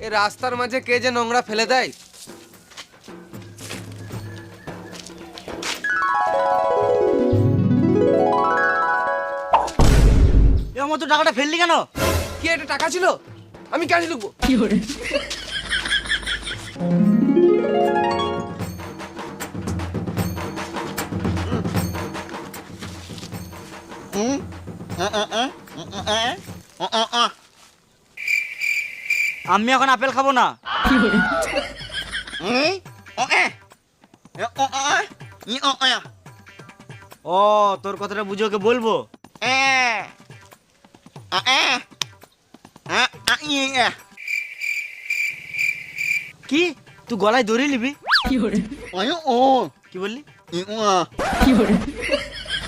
এ রাস্তার মাঝে কে যে নোংরা ফেলে দেয়। আমার তো টাকাটা ফেললি কেন? কি এটা টাকা ছিল? আমি কাজ লিখবো। আমি এখন আপেল খাবো না। ও তোর কথাটা বুঝে ওকে বলবো। কি তুই গলায় দড়ি নিবি? কি বললি?